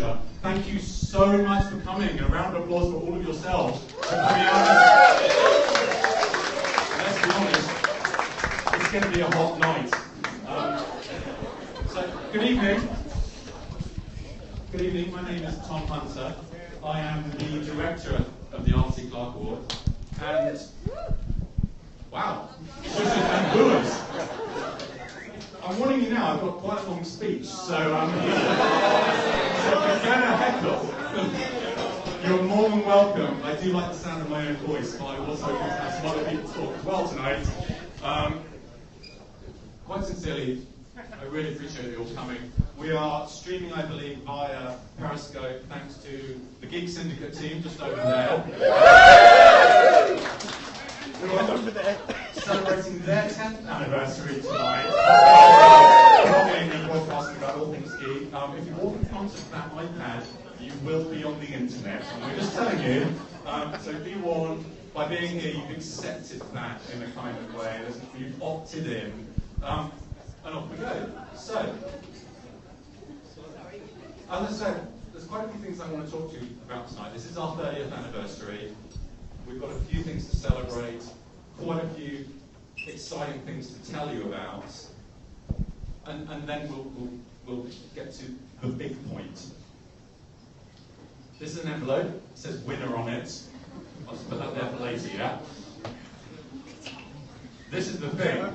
pleasure. Thank you so much for coming. A round of applause for all of yourselves for coming out. Let's be honest, it's going to be a hot night. So, good evening. Good evening, my name is Tom Hunter. I am the director of the Arthur C Clarke Awards. And, wow, and booers. I'm warning you now, I've got quite a long speech, so if you're going to heckle, you're more than welcome. I do like the sound of my own voice, but I also want to have some other people talk as well tonight. Quite sincerely, I really appreciate you all coming. We are streaming, I believe, via Periscope, thanks to the Geek Syndicate team just over there. Celebrating their 10th anniversary tonight. Probably broadcasting about all things geek. If you walk in front of that iPad, you will be on the internet. And we're just telling you. So be warned, by being here, you've accepted that in a kind of way. You've opted in. And off we go. So, as I said, there's quite a few things I want to talk to you about tonight. This is our 30th anniversary. We've got a few things to celebrate, quite a few exciting things to tell you about, and then we'll get to the big point. This is an envelope. It says winner on it. I'll just put that there for later, yeah? This is the thing.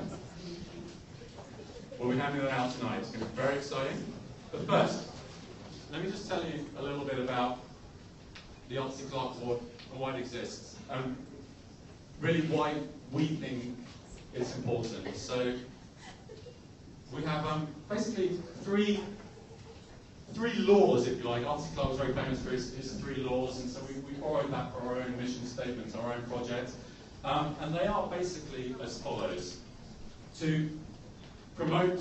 We'll be handing that out tonight. It's going to be very exciting. But first, let me just tell you a little bit about the Arthur C Clarke Award and why it exists, and really why we think it's important. So we have basically three laws, if you like. Arthur C Clarke was very famous for his 3 laws, and so we borrowed that for our own mission statements, our own project. And they are basically as follows. To promote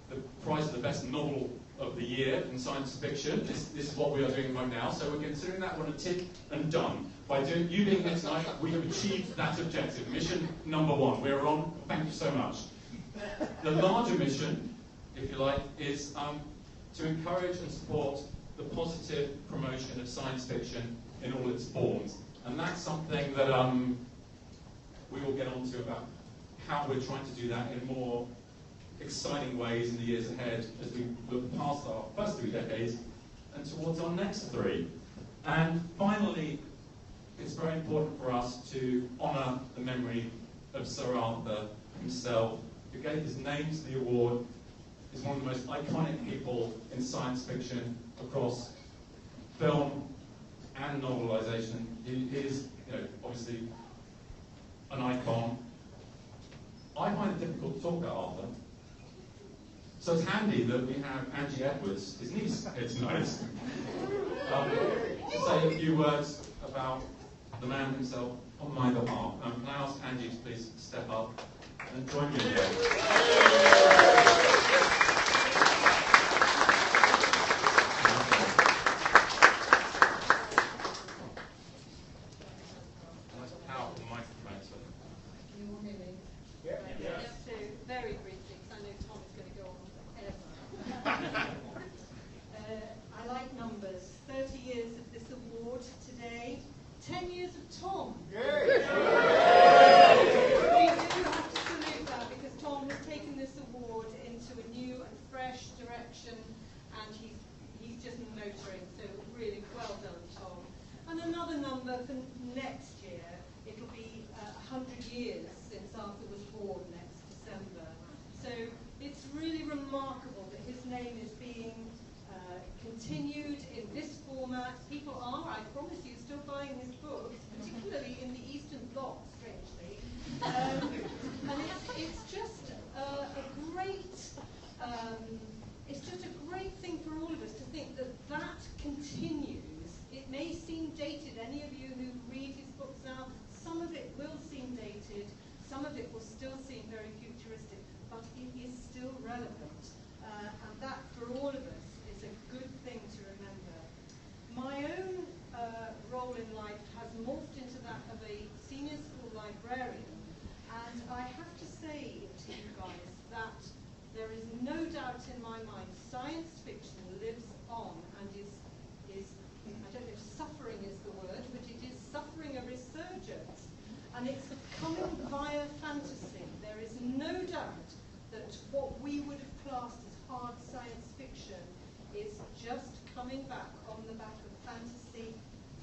the prize of the best novel of the year in science fiction. This is what we are doing right now. So we're considering that one a tick and done. By you being here tonight, we have achieved that objective. Mission number 1. We're on. Thank you so much. The larger mission, if you like, is to encourage and support the positive promotion of science fiction in all its forms. And that's something that we will get onto about how we're trying to do that in more exciting ways in the years ahead as we look past our first 3 decades and towards our next 3. And finally, it's very important for us to honour the memory of Sir Arthur himself, who gave his name to the award. He's one of the most iconic people in science fiction across film and novelisation. He is, obviously an icon. I find it difficult to talk about Arthur. So it's handy that we have Angie Edwards, his niece, here tonight, to say a few words about the man himself on my behalf. Can I ask Angie to please step up and join me here? Continued in this format. People are, I promise you, still buying his books, particularly in the Eastern Bloc, strangely. And it's just a great thing for all of us to think that that continues. It may seem dated. Any of you who read his books now, some of it will seem dated, some of it will still seem very futuristic, but it is still relevant. And that, for all of us, is a good thing to remember. My own role in life has morphed into that of a senior school librarian, and I have to say to you guys that there is no doubt in my mind science fiction lives on And it's coming via fantasy. There is no doubt that what we would have classed as hard science fiction is just coming back on the back of fantasy.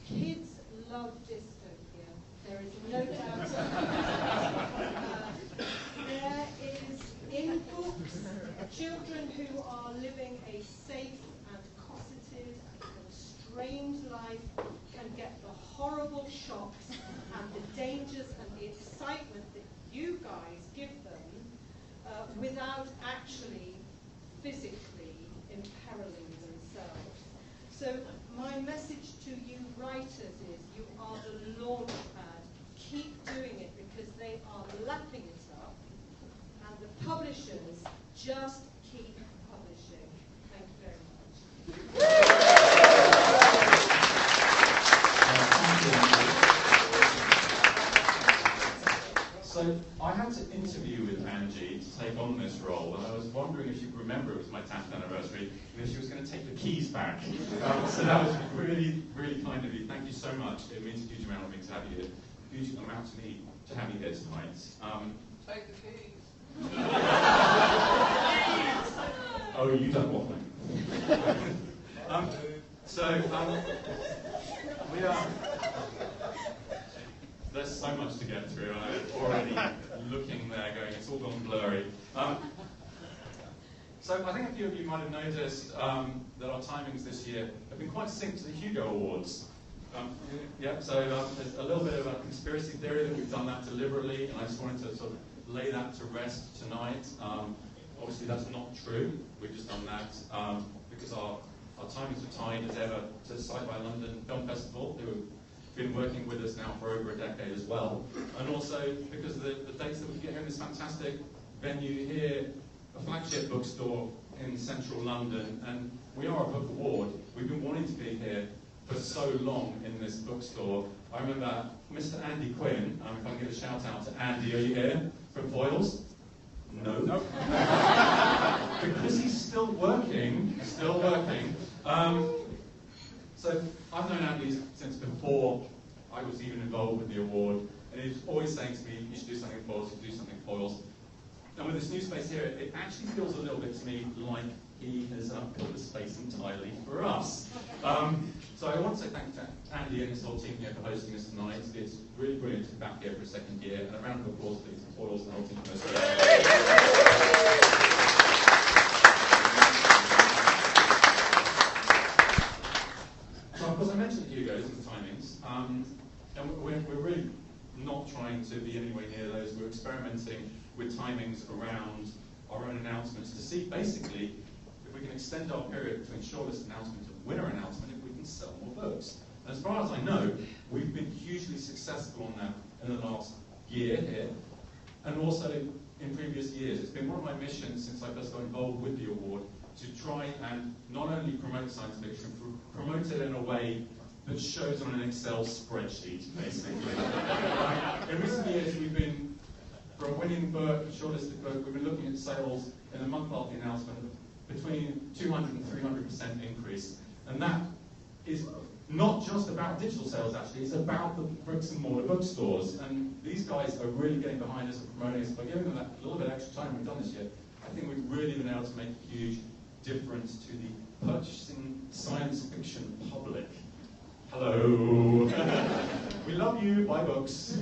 Kids love dystopia. There is no doubt. There is, in books, children who are living a safe and cosseted and constrained life can get the horrible shocks and the dangers and the excitement that you guys give them without actually physically imperiling themselves. So my message to you writers is you are the launch pad. Keep doing it because they are lapping it up, and the publishers just keep publishing. Thank you very much. So I had to interview with Angie to take on this role, and I was wondering if she'd remember it was my 10th anniversary, and if she was going to take the keys back. So that was really, really kind of you. Thank you so much. It means a huge amount to me to have you here. Huge amount to me to have you here tonight. Take the keys. Oh, you don't want them. We are. There's so much to get through, and I'm already looking there going, it's all gone blurry. So I think a few of you might have noticed that our timings this year have been quite synced to the Hugo Awards. There's a little bit of a conspiracy theory that we've done that deliberately, and I just wanted to sort of lay that to rest tonight. Obviously that's not true. We've just done that because our timings are tied as ever to Sci-fi London Film Festival, who have been working with us now for over a decade as well, and also because of the dates that we get here in this fantastic venue here, a flagship bookstore in central London, and we are a book award. We've been wanting to be here for so long in this bookstore. I remember Mr. Andy Quinn, if I can give a shout out to Andy, are you here from Foyles? No. Nope. Because he's still working. So I've known Andy since before I was even involved with the award, and he's always saying to me, you should do something Foyles, you should do something Foyles. And with this new space here, it actually feels a little bit to me like he has built the space entirely for us. So I want to say thank you to Andy and his whole team here for hosting us tonight. It's really brilliant to be back here for a second year, and a round of applause please for Foyles and the whole team for hosting us. So of course I mentioned Hugo's and the timings, and we're really not trying to be anywhere near those. We're experimenting with timings around our own announcements to see basically if we can extend our period between shortlist announcement and winner announcement, if we can sell more books. And as far as I know, we've been hugely successful on that in the last year here, and also in previous years. It's been one of my missions since I first got involved with the award to try and not only promote science fiction, promote it in a way that shows on an Excel spreadsheet, basically. In recent years, we've been, for a winning book, a shortlisted book, we've been looking at sales in a month after the announcement between 200 and 300% increase. And that is not just about digital sales, actually, it's about the bricks and mortar bookstores. And these guys are really getting behind us and promoting us. By giving them that little bit of extra time we've done this year, I think we've really been able to make a huge difference to the purchasing science fiction public. Hello. We love you, buy books.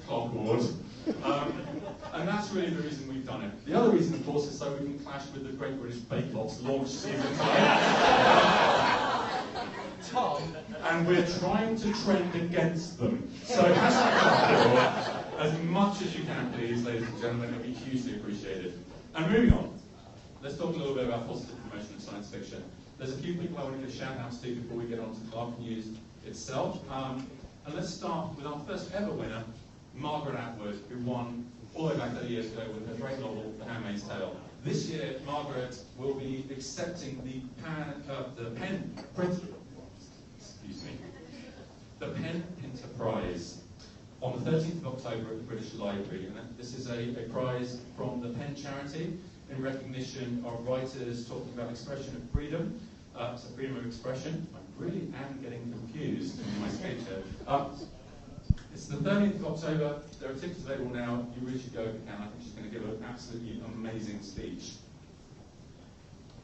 #Clarke Awards. And that's really the reason we've done it. The other reason, of course, is so we can clash with the Great British Bake Off's launch season. Tom. And we're trying to trend against them. So #Clarke Awards, as much as you can, please, ladies and gentlemen, it would be hugely appreciated. And moving on, let's talk a little bit about positive promotion of science fiction. There's a few people I want to give shout-outs to before we get on to Clarke News itself. And let's start with our first ever winner, Margaret Atwood, who won all the way back 30 years ago with her great novel, The Handmaid's Tale. This year, Margaret will be accepting the Pen Pinter Prize on the 13th of October at the British Library. And this is a prize from the Pen charity in recognition of writers talking about expression of freedom. So freedom of expression. I really am getting confused in my speech here. It's It's the 30th of October. There are tickets available now. You really should go if you can. I think she's going to give an absolutely amazing speech.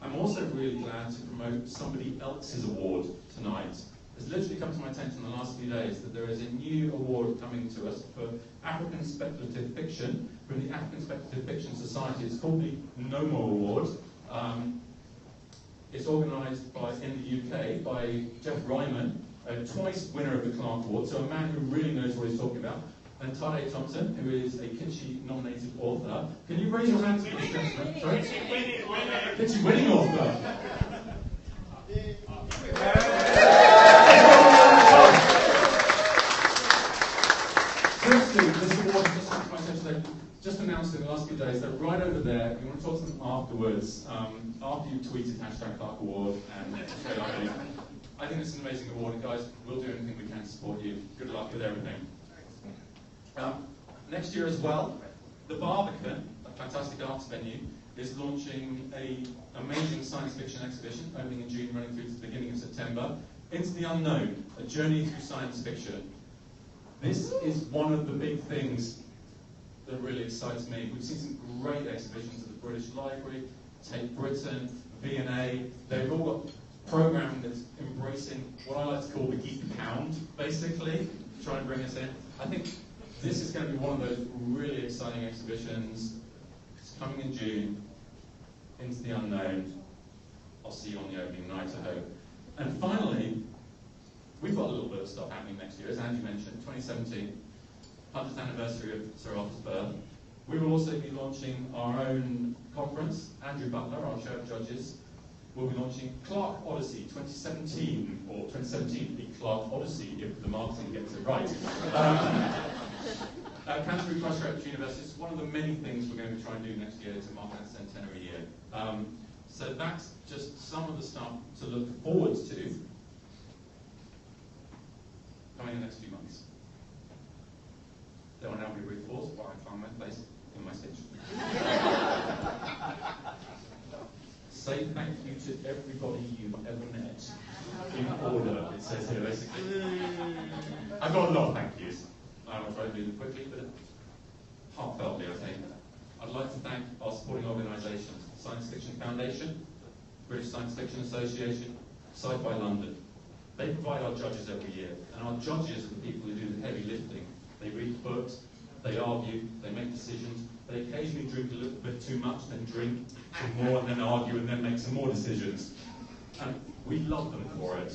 I'm also really glad to promote somebody else's award tonight. It's literally come to my attention in the last few days that there is a new award coming to us for African speculative fiction from the African Speculative Fiction Society. It's called the No More Award. It's organised in the UK by Jeff Ryman, twice winner of the Clarke Awards, so a man who really knows what he's talking about, and Tade Thompson, who is a Kinsey-nominated author. Can you raise your hands for this gentleman? Sorry? Kinsey-winning author. Seriously, this award just announced in the last few days. They're right over there. You want to talk to them afterwards, after you've tweeted #Clarke Award and I think it's an amazing award, and guys, we'll do anything we can to support you. Good luck with everything. Next year as well, the Barbican, a fantastic arts venue, is launching an amazing science fiction exhibition, opening in June, running through to the beginning of September. Into the Unknown, a journey through science fiction. This is one of the big things that really excites me. We've seen some great exhibitions at the British Library, Tate Britain, V&A. They've all got programming that's embracing what I like to call the Geek Pound, basically, to try and bring us in. I think this is going to be one of those really exciting exhibitions. It's coming in June, Into the Unknown. I'll see you on the opening night, I hope. And finally, we've got a little bit of stuff happening next year, as Andy mentioned, 2017, 100th anniversary of Sir Arthur's birth. We will also be launching our own conference. Andrew Butler, our chair of judges, will be launching Clarke Odyssey 2017, or 2017 be Clarke Odyssey if the marketing gets it right. Canterbury Christ Church University is one of the many things we're going to try and do next year to mark that centenary year. So that's just some of the stuff to look forward to coming in the next few months. There will now be a brief pause while I find my place in my speech. Say thank you to everybody you've ever met. In order, it says here, basically. I've got a lot of thank yous. I'll try to do them quickly, but heartfeltly, I think. I'd like to thank our supporting organisations, Science Fiction Foundation, British Science Fiction Association, Sci-fi London. They provide our judges every year, and our judges are the people who do the heavy lifting. They read books, they argue, they make decisions, they occasionally drink a little bit too much, then drink some more, and then argue, and then make some more decisions. And we love them for it.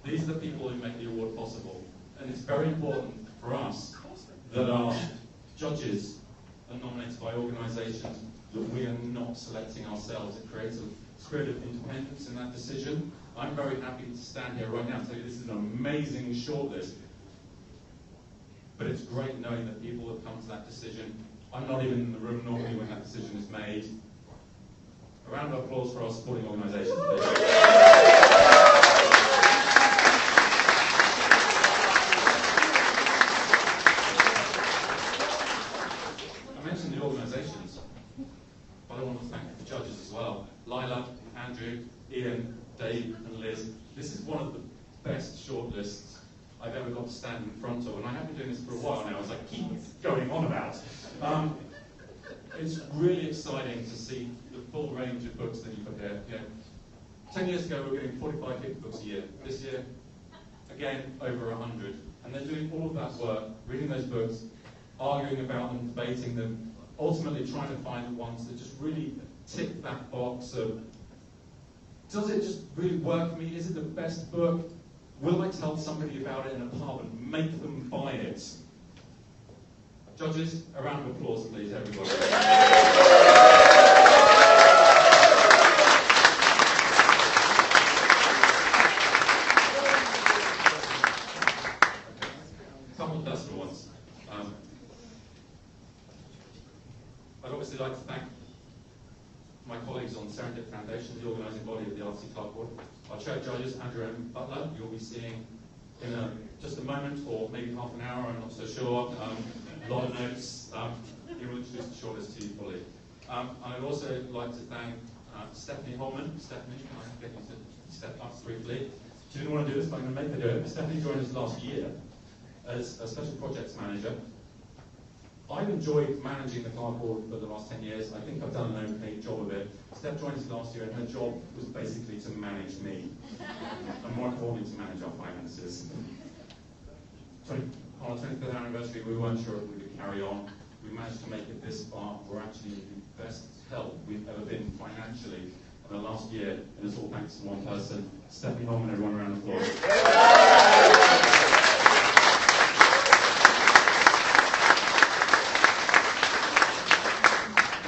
These are the people who make the award possible. And it's very important for us that our judges are nominated by organisations that we are not selecting ourselves. It creates a spirit of independence in that decision. I'm very happy to stand here right now and tell you this is an amazing shortlist. But it's great knowing that people have come to that decision. I'm not even in the room normally when that decision is made. A round of applause for our supporting organisations. I mentioned the organisations, but I want to thank the judges as well. Lila, Andrew, Ian, Dave and Liz. This is one of the best shortlists I've ever got to stand in front of, and I have been doing this for a while now, as I keep going on about. It's really exciting to see the full range of books that you put here. You know, 10 years ago we were getting 45 hit books a year. This year, again, over 100. And they're doing all of that work, reading those books, arguing about them, debating them, ultimately trying to find the ones that just really tick that box of, does it just really work for me? Is it the best book? Will I tell somebody about it in a pub and make them buy it? Judges, a round of applause, please, everybody. A couple of personal ones. I'd obviously like to thank my colleagues on the Syndicate Foundation, the organising body of the Arthur C Clarke Awards. Our chair judges, Andrew M. Butler, you'll be seeing in just a moment, or maybe half an hour, I'm not so sure. A lot of notes. He will introduce the shortlist to you fully. I'd also like to thank Stephanie Holman. Stephanie, can I get you to step up briefly? She didn't want to do this, but I'm going to make her do it. Stephanie joined us last year. as a special projects manager. I've enjoyed managing the Clarke Award for the last 10 years. I think I've done an okay job of it. Steph joined us last year, and her job was basically to manage me, and more importantly, to manage our finances. On our 25th anniversary, we weren't sure if we could carry on. We managed to make it this far. We're actually the best help we've ever been financially in the last year, and it's all thanks to one person, Stephanie Holman. Everyone around the floor.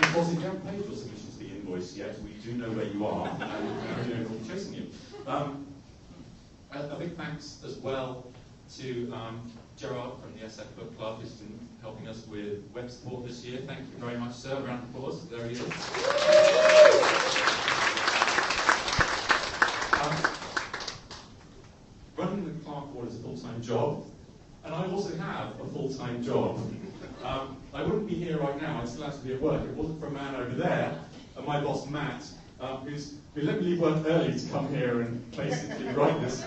Of course, if you haven't paid your submission to the invoice yet, we do know where you are, and we know we'll be chasing you. A big thanks as well to Gerard from the SF Book Club, who's been helping us with web support this year. Thank you very much, sir. Round of applause. There he is. Running the Clarke Award is a full-time job, and I also have a full-time job. I wouldn't be here right now. I'd still have to be at work. If it wasn't for a man over there, and my boss Matt, who let me leave work early to come here and basically write this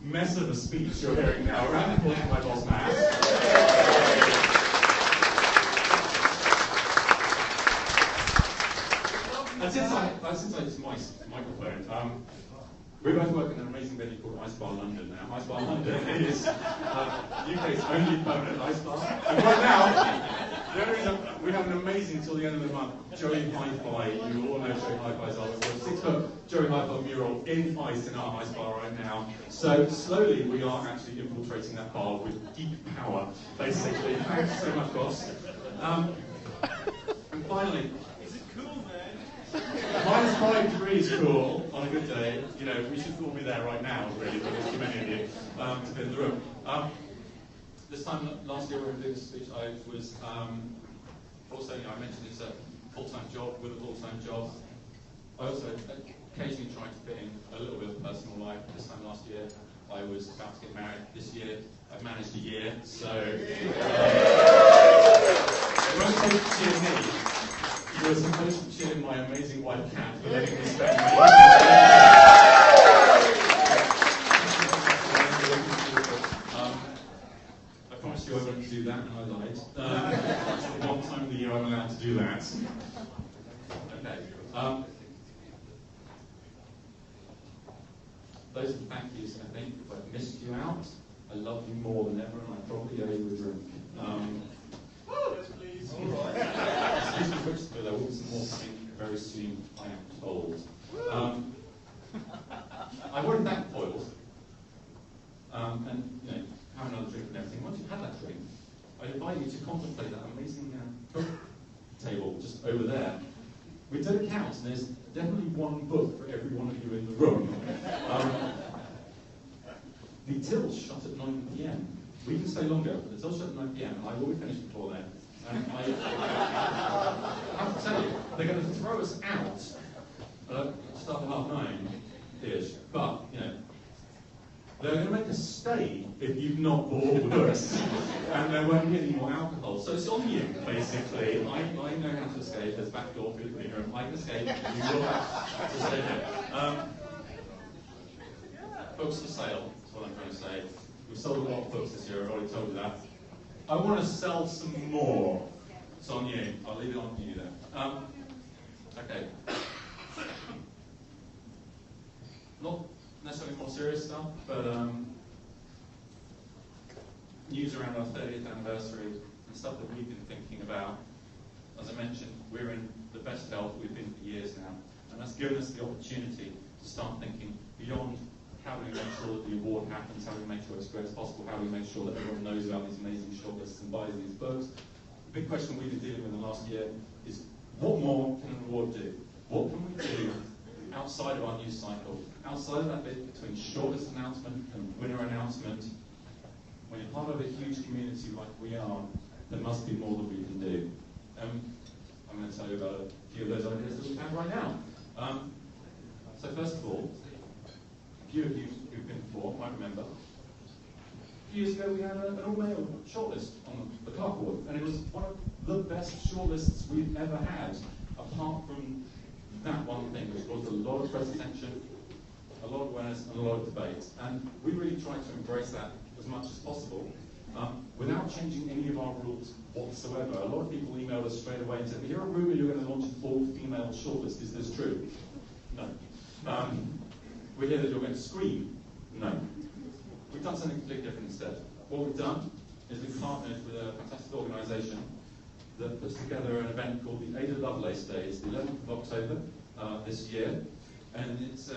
mess of a speech you're hearing now. A round of applause for my boss Matt. And since I use my microphone, we're going to work in an amazing venue called Ice Bar London now. Ice Bar London is UK's only permanent ice bar. And right now, we have an amazing, till the end of the month, Joey Hi-Fi. You all know Joey Hi-Fi's our 6-foot Joey Hi-Fi mural in ice in our ice bar right now. So slowly we are actually infiltrating that bar with geek power, basically. Thanks so much, boss. And finally, -5 degrees cool on a good day. You know, we should all be there right now, really, but there's too many of you to be in the room. This time last year, when we were doing this speech, I was also, I mentioned it's a full-time job with a full-time job. I also occasionally try to fit in a little bit of personal life. This time last year, I was about to get married. This year, I've managed a year, so it won't take to cheer me. You were supposed to cheer my amazing white cat for letting me spend my I promised you I wouldn't do that, and I lied. That's the one time of the year I'm allowed to do that. Okay. Those are the thank yous, I think. If I've missed you out, I love you more than ever, and I probably owe you a drink. Yes, please. All right. Excuse me, but there will be some more coming very soon, I am told. I've already thanked Foils, and you know, have another drink and everything. Once you've had that drink, I invite you to contemplate that amazing book table just over there. We did a count, and there's definitely one book for every one of you in the room. The till's shut at 9 p.m. We can stay longer, but the till's shut at 9 p.m. and I will be finished before then. And I have to tell you, they're going to throw us out just after 9:30-ish. But, you know, they're going to make us stay if you've not bought all the books. And there won't be any more alcohol. So it's on you, basically. I know how to escape. There's back door through the green room. I can escape. You will have to stay there. Books for sale, that's what I'm trying to say. We've sold a lot of books this year, I've already told you that. I want to sell some more. It's on you. I'll leave it on to you then. Okay. Not necessarily more serious stuff, but news around our 30th anniversary and stuff that we've been thinking about. As I mentioned, we're in the best health we've been for years now, and that's given us the opportunity to start thinking beyond how do we make sure that the award happens, how do we make sure it's as great as possible, how do we make sure that everyone knows about these amazing shortlists and buys these books. The big question we've been dealing with in the last year is, what more can an award do? What can we do outside of our news cycle, outside of that bit between shortlist announcement and winner announcement? When you're part of a huge community like we are, there must be more that we can do. I'm going to tell you about a few of those ideas that we have right now. So first of all, a few of you who've been before might remember, a few years ago we had an all-male shortlist on the Clarke Award, and it was one of the best shortlists we've ever had, apart from that one thing, which caused a lot of press attention, a lot of awareness, and a lot of debate. And we really tried to embrace that as much as possible. changing any of our rules whatsoever. A lot of people emailed us straight away and said, we hear a rumour you're going to launch an all-female shortlist. Is this true? No. We hear that you're going to screen. No. We've done something completely different instead. What we've done is we've partnered with a fantastic organisation that puts together an event called the Ada Lovelace Day. It's the 11th of October this year, and it's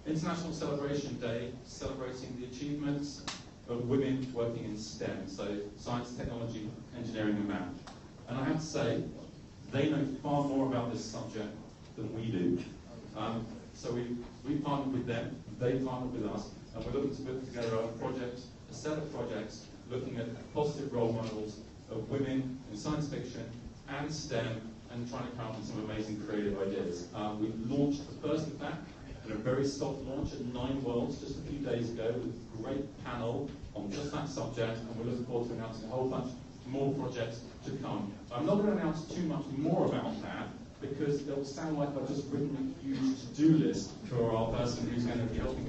International Celebration Day celebrating the achievements of women working in STEM, so science, technology, engineering and math. And I have to say, they know far more about this subject than we do. So we partnered with them, they partnered with us, and we're looking to put together a set of projects looking at positive role models of women in science fiction and STEM, and trying to come up with some amazing creative ideas. We launched the first of that in a very soft launch at 9 Worlds just a few days ago with a great panel on just that subject, and we're looking forward to announcing a whole bunch more projects to come. I'm not going to announce too much more about that because it will sound like I've just written a huge to-do list for our person who's going to be helping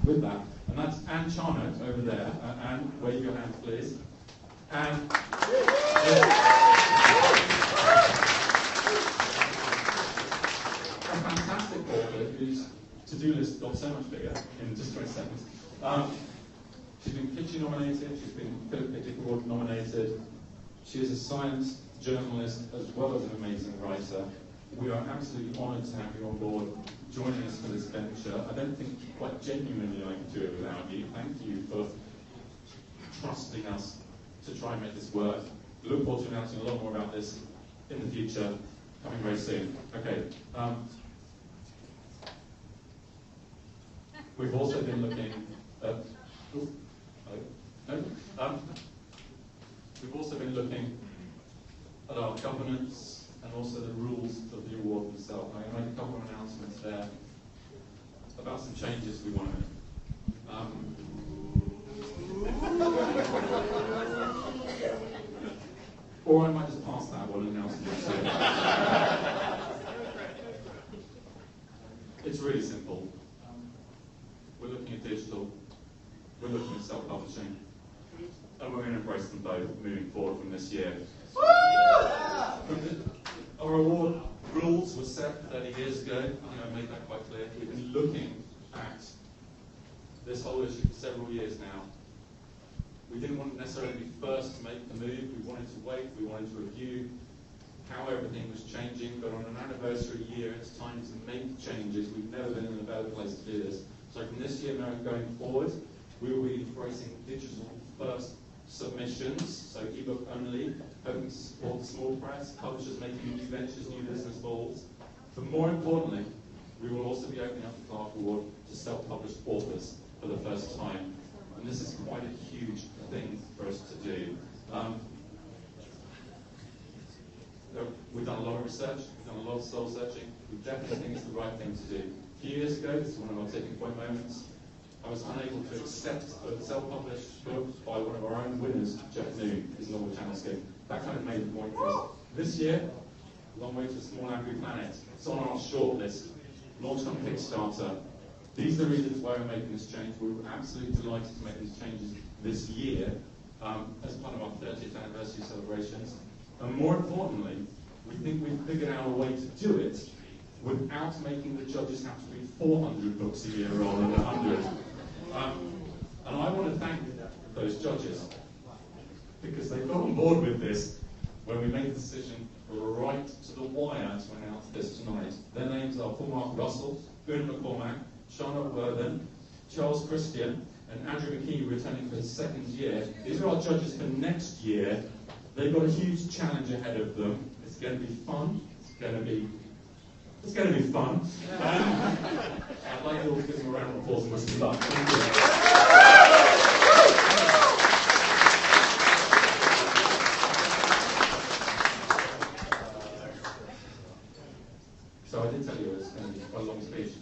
with that. And that's Anne Charnock over there. Anne, wave your hand, please. And a fantastic author whose to-do list got so much bigger in just 20 seconds. She's been Kitchen nominated, she's been Philip Dick Award nominated. She is a science journalist as well as an amazing writer. We are absolutely honoured to have you on board, joining us for this venture. I don't think quite genuinely I could do it without you. Thank you for trusting us to try and make this work. Look forward to announcing a lot more about this in the future, coming very soon. Okay. We've also been looking at... we've also been looking at our governance and also the rules of the award themselves. I'm going to make a couple of announcements there about some changes we want to make. Or I might just pass that one and announce it. It's really simple. We're looking at digital, we're looking at self-publishing, and we're going to embrace them both moving forward from this year. Our award rules were set 30 years ago. I made that quite clear. We've been looking at this whole issue for several years now. We didn't want to necessarily be first to make the move. We wanted to wait. We wanted to review how everything was changing. But on an anniversary year, it's time to make changes. We've never been in a better place to do this. So from this year going forward, we will be embracing digital first submissions, so ebook only, hoping to support the small press, publishers making new ventures, new business models. But more importantly, we will also be opening up the Clarke Award to self-published authors for the first time. And this is quite a huge thing for us to do. We've done a lot of research, we've done a lot of soul searching. We definitely think it's the right thing to do. A few years ago, this is one of our tipping point moments, I was unable to accept a self-published book by one of our own winners, Jeff Noon, his novel Channel Skin. That kind of made the point for us. This year, Long Way to a Small Angry Planet. It's on our shortlist, launched on Kickstarter. These are the reasons why we're making this change. We were absolutely delighted to make these changes this year as part of our 30th anniversary celebrations. And more importantly, we think we've figured out a way to do it without making the judges have to read 400 books a year rather than 100. And I want to thank those judges because they got on board with this when we made the decision right to the wire to announce this tonight. Their names are Paul Mark Russell, Una McCormack, Charlotte Worthen, Charles Christian, and Andrew McKee returning for his second year. These are our judges for next year. They've got a huge challenge ahead of them. It's going to be fun. It's going to be fun. I'd like you all to give them a round of applause and wish them luck. Thank you. So I did tell you it was going to be quite a long speech.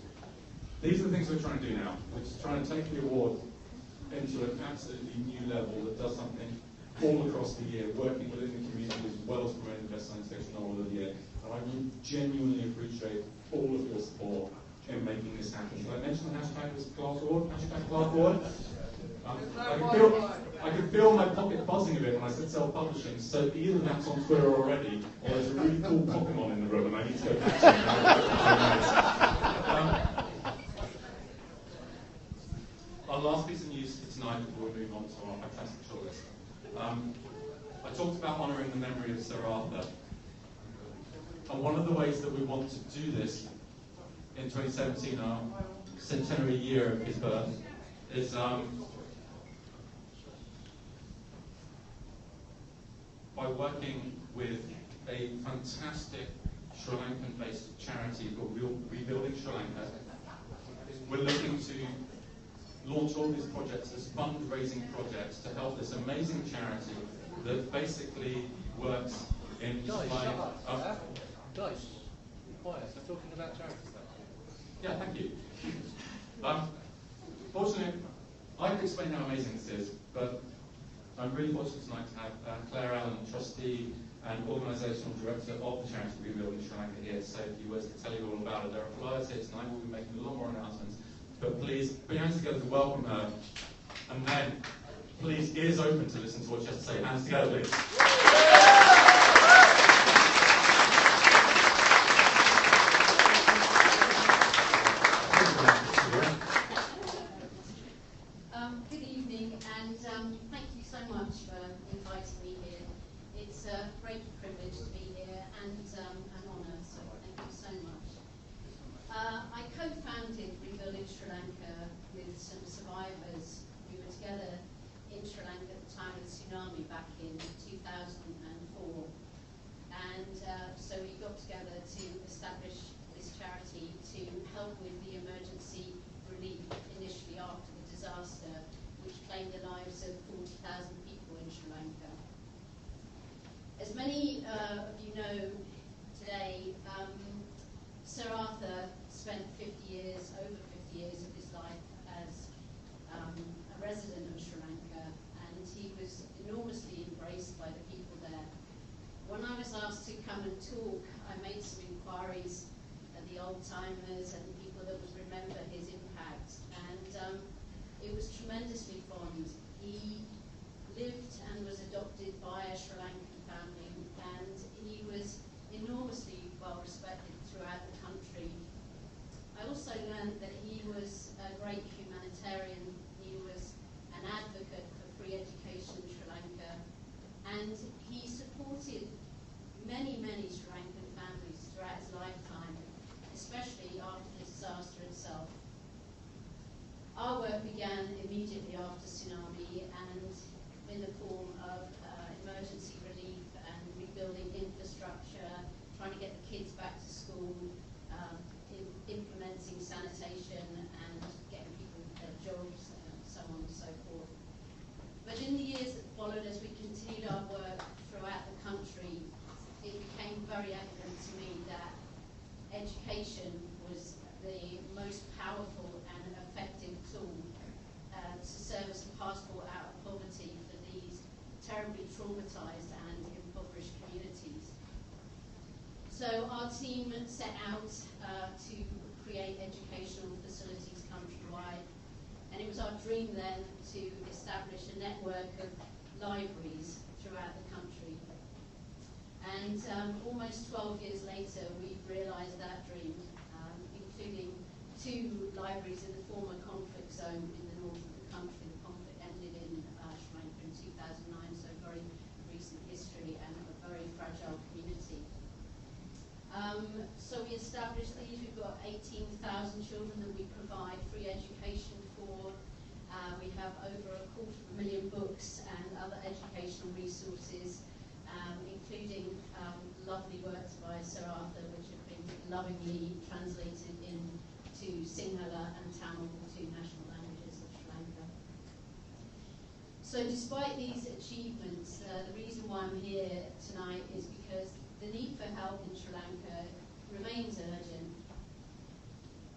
These are the things we're trying to do now. We're just trying to take the award into an absolutely new level that does something all across the year, working within the community as well as promoting the best science fiction novel of the year. And I really genuinely appreciate all of your support in making this happen. Should I mention the hashtag was Clarke Award? Hashtag Clarke Award? I could feel my pocket buzzing a bit when I said self-publishing, so either that's on Twitter already, or there's a really cool Pokemon in the room and I need to go catch him. Our last piece of news for tonight before we move on to our fantastic shortlist. I talked about honouring the memory of Sir Arthur. And one of the ways that we want to do this in 2017, our centenary year of his birth, is by working with a fantastic Sri Lankan-based charity called Rebuilding Sri Lanka. We're looking to launch all these projects as fundraising projects to help this amazing charity that basically works in Guys, be quiet. I'm talking about charities now. Yeah, thank you. Fortunately, I could explain how amazing this is, but I'm really fortunate tonight to have Claire Allen, trustee and organisational director of the charity Rebuilding Sri Lanka here to say a few words to tell you all about it. There are flyers here tonight. We'll be making a lot more announcements, but please put your hands together to welcome her, and then please ears open to listen to what she has to say. Hands together, please. Good evening, and thank you so much for inviting me here. It's a great privilege to be here and an honour, so thank you so much. I co-founded Rebuilding Sri Lanka with some survivors who were together in Sri Lanka at the time of the tsunami back in 2004. And so we got together to establish this charity to help with the emergency relief initially after the disaster, which claimed the lives of 40,000 people in Sri Lanka. As many of you know today, Sir Arthur spent over 50 years of his life as a resident of Sri Lanka, and he was enormously embraced by the people there. When I was asked to come and talk, I made some inquiries at the old-timers and the people that would remember his impact, and it was tremendously fond. He lived and was adopted by a Sri Lankan family, and he was enormously well respected throughout the country. I also learned that he was a great humanitarian. He was an advocate for free education in Sri Lanka, and he supported many Sri Lankan families throughout his lifetime, especially after the disaster itself. Our work began immediately after tsunami and in the form of emergency relief and rebuilding infrastructure, trying to get the kids back to school, implementing sanitation and getting people their jobs, so on and so forth. But in the years that followed, as we continued our work throughout the country, it became very evident to me that education was the most powerful and effective tool to serve as a passport out of poverty for these terribly traumatized and impoverished communities. So our team set out to create educational facilities countrywide, and it was our dream then to establish a network of libraries throughout the country. And almost 12 years later, we've realised that dream, including 2 libraries in the former conflict zone in the north of the country. The conflict ended in Sri Lanka in 2009, so very recent history and a very fragile community. So we established these. We've got 18,000 children that we provide free education for. We have over 250,000 books and other educational resources, including lovely works by Sir Arthur, which have been lovingly translated into Sinhala and Tamil, the 2 national languages of Sri Lanka. So despite these achievements, the reason why I'm here tonight is because the need for help in Sri Lanka remains urgent.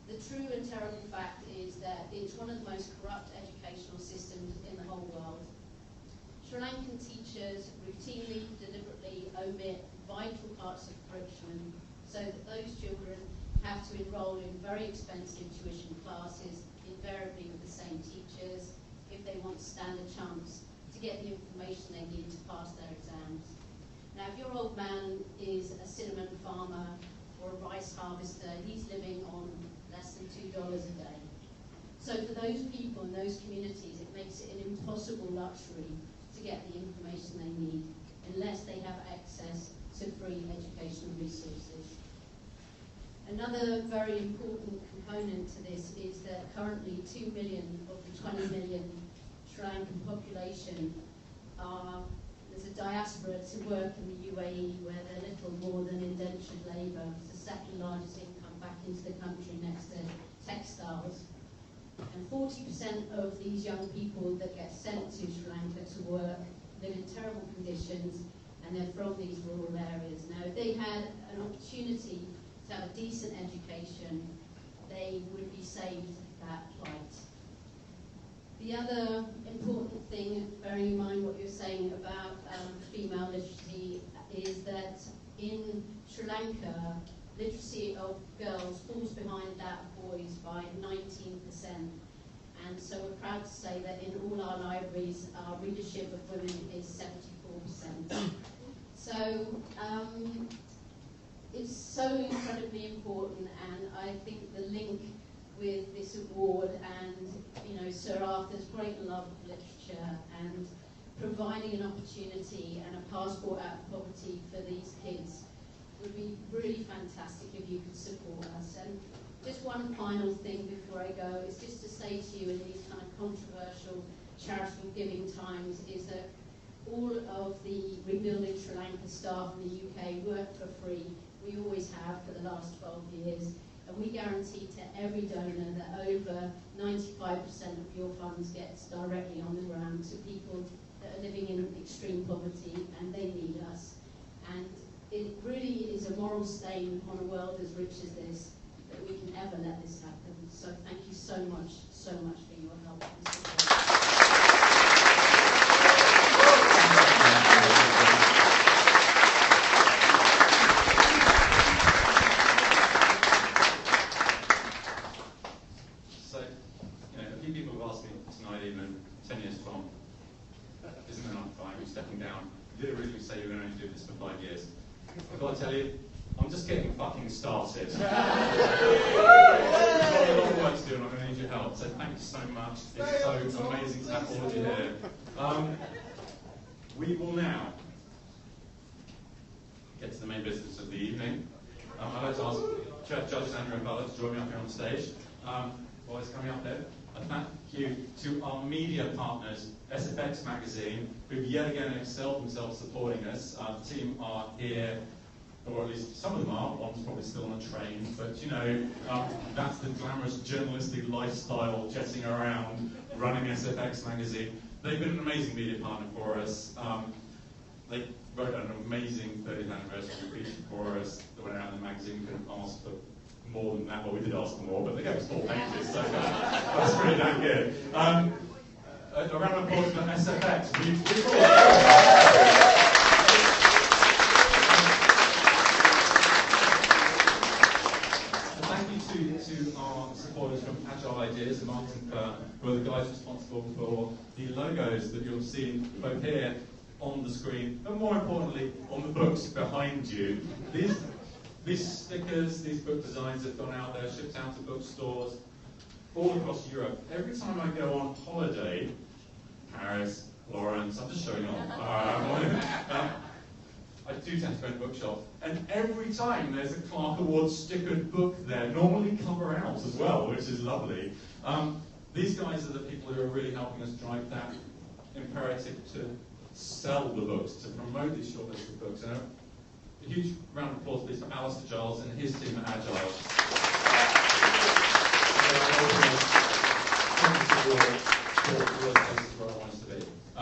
The true and terrible fact is that it's one of the most corrupt educational systems in the whole world. Sri Lankan teachers routinely, deliberately omit vital parts of curriculum so that those children have to enroll in very expensive tuition classes, invariably with the same teachers, if they want to stand a chance to get the information they need to pass their exams. Now, if your old man is a cinnamon farmer or a rice harvester, he's living on less than $2 a day. So for those people in those communities, it makes it an impossible luxury to get the information they need unless they have access to free educational resources. Another very important component to this is that currently 2 million of the 20 million Sri Lankan population there's a diaspora to work in the UAE where they're little more than indentured labour. It's the second largest income back into the country next to textiles. And 40% of these young people that get sent to Sri Lanka to work live in terrible conditions, and they're from these rural areas. Now, if they had an opportunity to have a decent education, they would be saved that plight. The other important thing, bearing in mind what you're saying about female literacy, is that in Sri Lanka, literacy of girls falls behind that of boys by 19%. And so we're proud to say that in all our libraries, our readership of women is 74%. So it's so incredibly important, and I think the link with this award and Sir Arthur's great love of literature and providing an opportunity and a passport out of poverty for these kids would be really fantastic if you could support us. And just one final thing before I go is just to say to you in these kind of controversial charitable giving times is that all of the Rebuilding Sri Lanka staff in the UK work for free. We always have for the last 12 years. And we guarantee to every donor that over 95% of your funds gets directly on the ground to people that are living in extreme poverty, and they need us. And it really is a moral stain on a world as rich as this that we can ever let this happen. So thank you so much for your help and support. So, a few people have asked me tonight, even 10 years from, isn't there enough time? You're stepping down. You did originally say you were going to do this for 5 years. I've got to tell you, I'm just getting fucking started. I've got a lot of work to do, and I'm going to need your help. So thank you so much. It's so amazing to have all of you here. We will now get to the main business of the evening. I'd like to ask Judges Andrew and Butler to join me up here on stage. While it's coming up there, a thank you to our media partners, SFX Magazine, who've yet again excelled themselves supporting us. The team are here, or at least some of them are. One's probably still on a train, but that's the glamorous journalistic lifestyle jetting around, running SFX Magazine. They've been an amazing media partner for us. They wrote an amazing 30th anniversary feature for us that went out in the magazine. We couldn't ask for more than that. Well, we did ask for more, but they gave us 4 pages, so that's really damn good. A round of applause for SFX. Thank you to our supporters from Agile Ideas, a marketing firm, who are the guys responsible for the logos that you'll see both here on the screen, but more importantly, on the books behind you. These stickers, these book designs have gone out there, shipped out to bookstores all across Europe. Every time I go on holiday, Paris, Florence, I'm just showing off. I do tend to go to bookshops, and every time there's a Clarke Awards stickered book there, normally cover out as well, which is lovely. These guys are the people who are really helping us drive that imperative to sell the books, to promote these shortlisted books. And a huge round of applause, please, for Alistair Giles and his team at Agile. Where I want us to be. I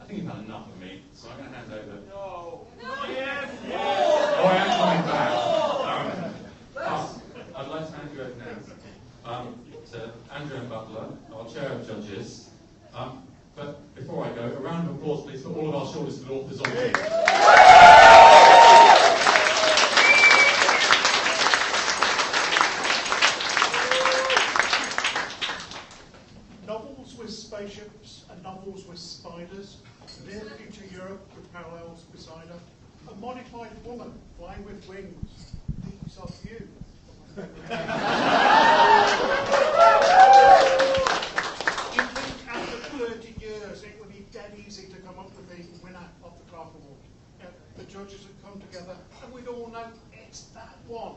think you've had enough of me, so I'm going to hand over. No. Yes. Oh, I am coming back. I'd like to hand you over now to Andrew and Butler, our chair of judges. But before I go, a round of applause, please, for all of our shortlisted authors on Geek. novels with spiders, near future Europe with parallels beside her, a modified woman flying with wings. These are few. You think after 30 years it would be dead easy to come up with the winner of the Clarke Award. The judges would come together and we'd all know it's that one.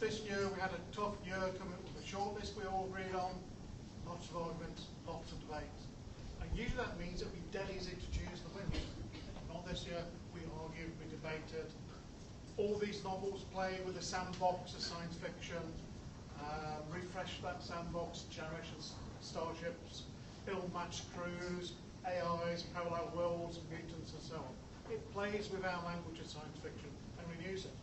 This year we had a tough year coming up with a shortlist we all agreed on, lots of arguments, lots of debates. And usually that means it would be dead easy to choose the winner. Not this year, we argued, we debated. All these novels play with a sandbox of science fiction, refresh that sandbox, generations, starships, ill-matched crews, AIs, parallel worlds, mutants and so on. It plays with our language of science fiction and renews it.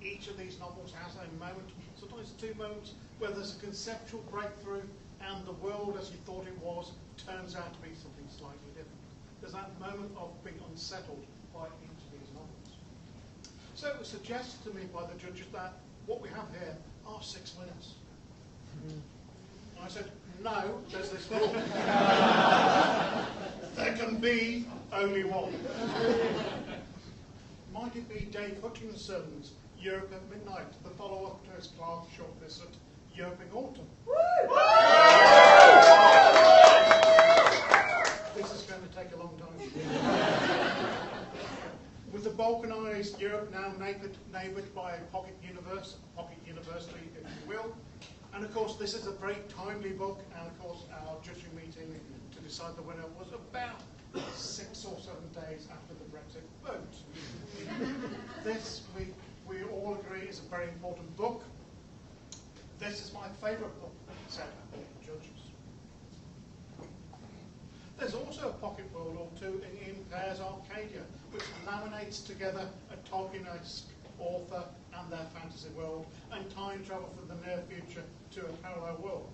Each of these novels has a moment, sometimes two moments, where there's a conceptual breakthrough and the world as you thought it was turns out to be something slightly different. There's that moment of being unsettled by each of these novels. So it was suggested to me by the judges that what we have here are 6 winners. I said, no, there's this rule. There can be only one. Might it be Dave Hutchinson's Europe at Midnight, the follow-up to his Clarke shortlist at Europe in Autumn? This is going to take a long time. With the balkanised Europe now neighboured by a pocket university, if you will. And of course, this is a very timely book, and of course, our judging meeting to decide the winner was about 6 or 7 days after the Brexit vote. This, we all agree, is a very important book. This is my favourite book, said the judges. There's also a pocket world or two in Ian Pear's Arcadia, which laminates together a Tolkien-esque author and their fantasy world, and time travel from the near future to a parallel world.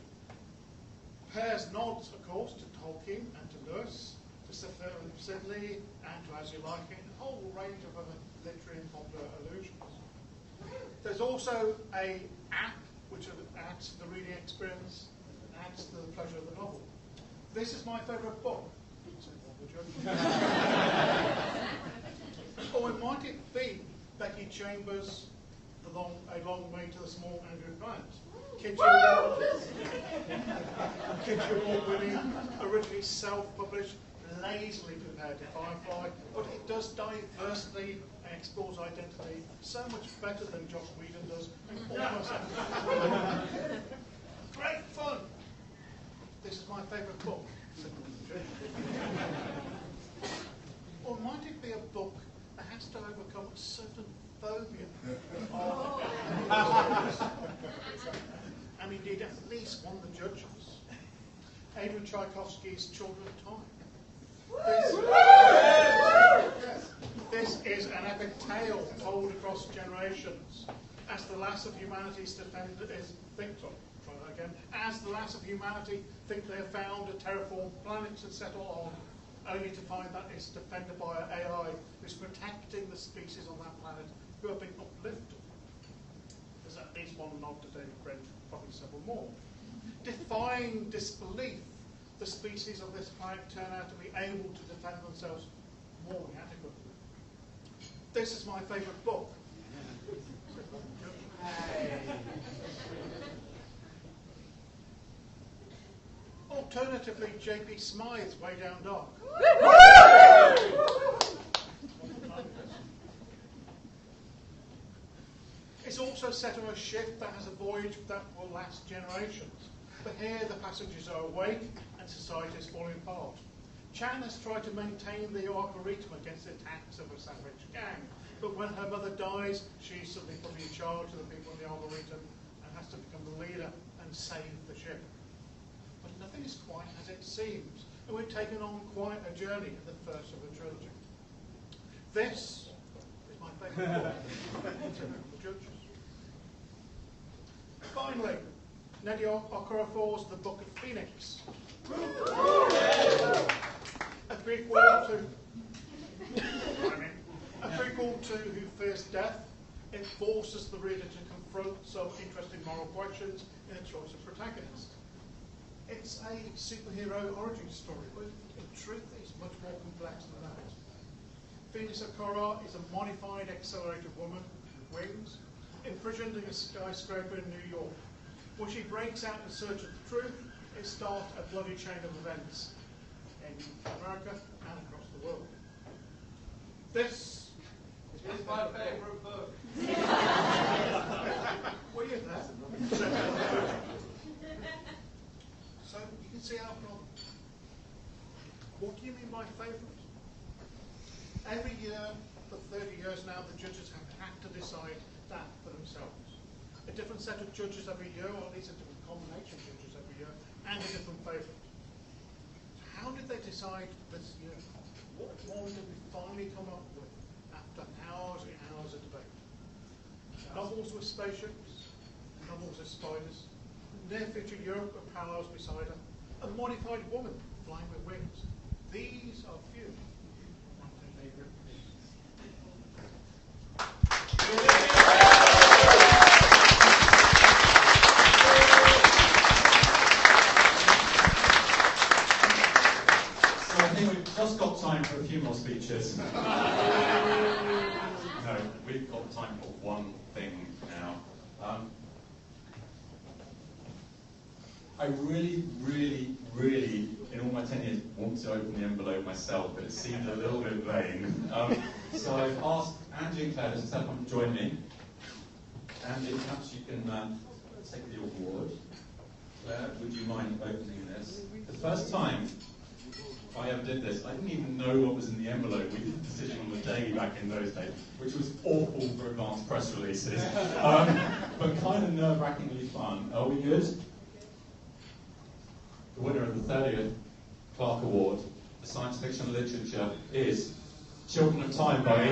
Pear's nods, of course, to Tolkien and to Lewis, to Sidney, and to As You Like It, and a whole range of other literary and popular allusions. There's also an app which adds to the reading experience and adds to the pleasure of the novel. This is my favourite book. Or might it be Becky Chambers' A Long Way to the Small Andrew Planet? Kids Award-winning, originally self-published, lazily compared to Firefly, but it does diversely and explores identity so much better than Joss Whedon does, and almost great fun. This is my favourite book. Or might it be a book that has to overcome a certain phobia? And indeed, at least one of the judges. Adrian Tchaikovsky's Children of Time. This is an epic tale told across generations. As the last of humanity's As the last of humanity think they have found a terraformed planet to settle on, only to find that it's defended by an AI who's protecting the species on that planet who have been uplifted. There's at least one nod to David French, probably several more. Defying disbelief, the species of this planet turn out to be able to defend themselves more than adequately. This is my favourite book. Alternatively, J.P. Smythe's Way Down Dark. It's also set on a ship that has a voyage that will last generations. But here the passengers are awake and society is falling apart. Chan has tried to maintain the Arboretum against the attacks of a savage gang. But when her mother dies, she's suddenly put in charge of the people in the Arboretum and has to become the leader and save the ship. But nothing is quite as it seems, and we've taken on quite a journey in the first of the trilogy. This is my favourite book. The Judges. Finally, Nnedi Okorafor's The Book of Phoenix. A prequel to Who Fears Death. It forces the reader to confront some interesting moral questions in a choice of protagonist. It's a superhero origin story, but in truth it's much more complex than that. Phoenix Okora is a modified, accelerated woman with wings, imprisoned in a skyscraper in New York. When she breaks out in search of the truth, it starts a bloody chain of events in America and across the world. This It's my favourite book. were you there? So you can see our problem. What do you mean by favourite? Every year, for 30 years now, the judges have had to decide that for themselves. A different set of judges every year, or at least a different combination of judges every year, and a different favourite. So how did they decide this year? What one did we finally come up with after hours and hours of debate? Novels with spaceships, novels with spiders, near-future Europe with parallels beside her, a modified woman flying with wings. These are few. Just got time for a few more speeches. No, we've got time for one thing now. I really, in all my 10 years, want to open the envelope myself, but it seemed a little bit vain. So I've asked Angie and Claire to step up and join me. Angie, perhaps you can take the award. Claire, would you mind opening this? The first time I ever did this, I didn't even know what was in the envelope. We did the decision on the day back in those days, which was awful for advanced press releases, but kind of nerve-wrackingly fun. Are we good? The winner of the 30th Clarke Award for Science Fiction Literature is Children of Time by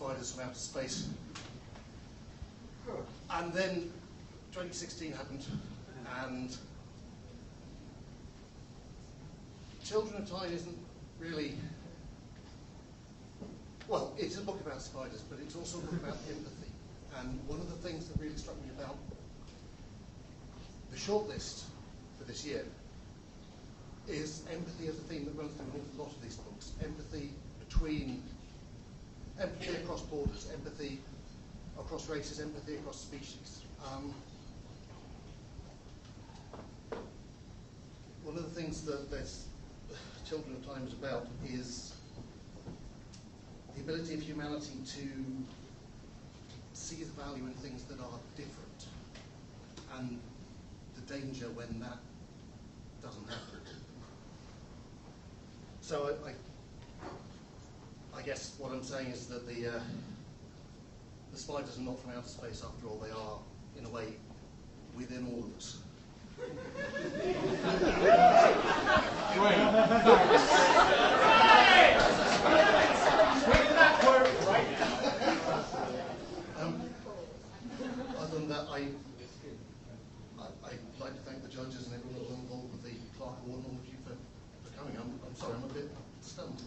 Arthur C Space. And then 2016 happened, and Children of Time isn't really, well, it's a book about spiders, but it's also a book about empathy. And one of the things that really struck me about the shortlist for this year is empathy as a theme that runs through an awful lot of these books. Empathy across borders, empathy across races, empathy across species. One of the things that this Children of Time is about is the ability of humanity to see the value in things that are different, and the danger when that doesn't happen. So I guess what I'm saying is that the spiders are not from outer space after all. They are, in a way, within all of us. Other than that, I'd like to thank the judges and everyone who was involved with the Clarke Award and all of you for coming. I'm sorry, I'm a bit stunned.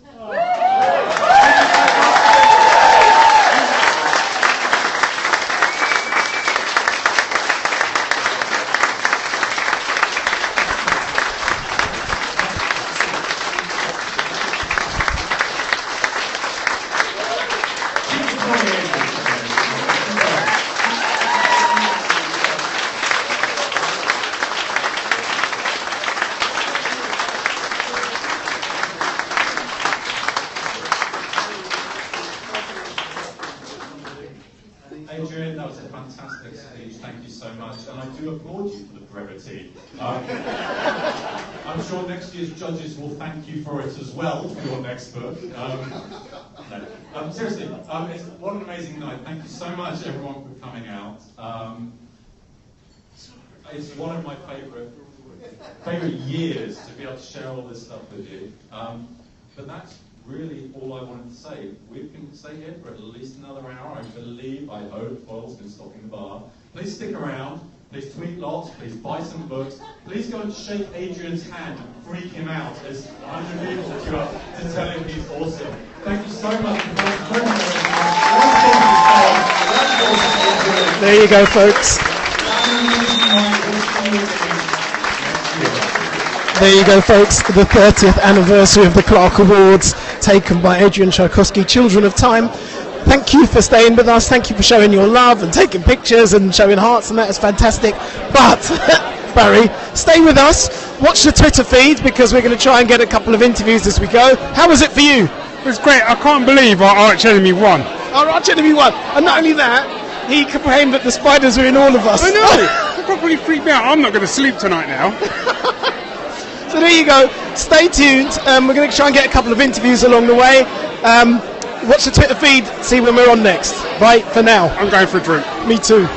fantastic speech. Thank you so much. And I do applaud you for the brevity. I'm sure next year's judges will thank you for it as well, for your next book. Seriously, what an amazing night. Thank you so much, everyone, for coming out. It's one of my favourite years to be able to share all this stuff with you. But that's really all I wanted to say. We can stay here for at least another hour. I believe, I hope, Foyle's been stocking the bar. Please stick around. Please tweet lots. Please buy some books. Please go and shake Adrian's hand and freak him out as 100 people queue up to tell him he's awesome. Thank you so much. There you go, folks. There you go, folks. The 30th anniversary of the Clarke Awards, taken by Adrian Tchaikovsky, Children of Time. Thank you for staying with us. Thank you for showing your love and taking pictures and showing hearts, and that is fantastic. But, Barry, stay with us. Watch the Twitter feed, because we're going to try and get a couple of interviews as we go. How was it for you? It was great. I can't believe our arch enemy won. Our arch enemy won. And not only that, he complained that the spiders were in all of us. I know. I probably freaked me out. I'm not going to sleep tonight now. So there you go. Stay tuned. We're going to try and get a couple of interviews along the way. Watch the Twitter feed, see when we're on next. Bye for now. I'm going for a drink. Me too.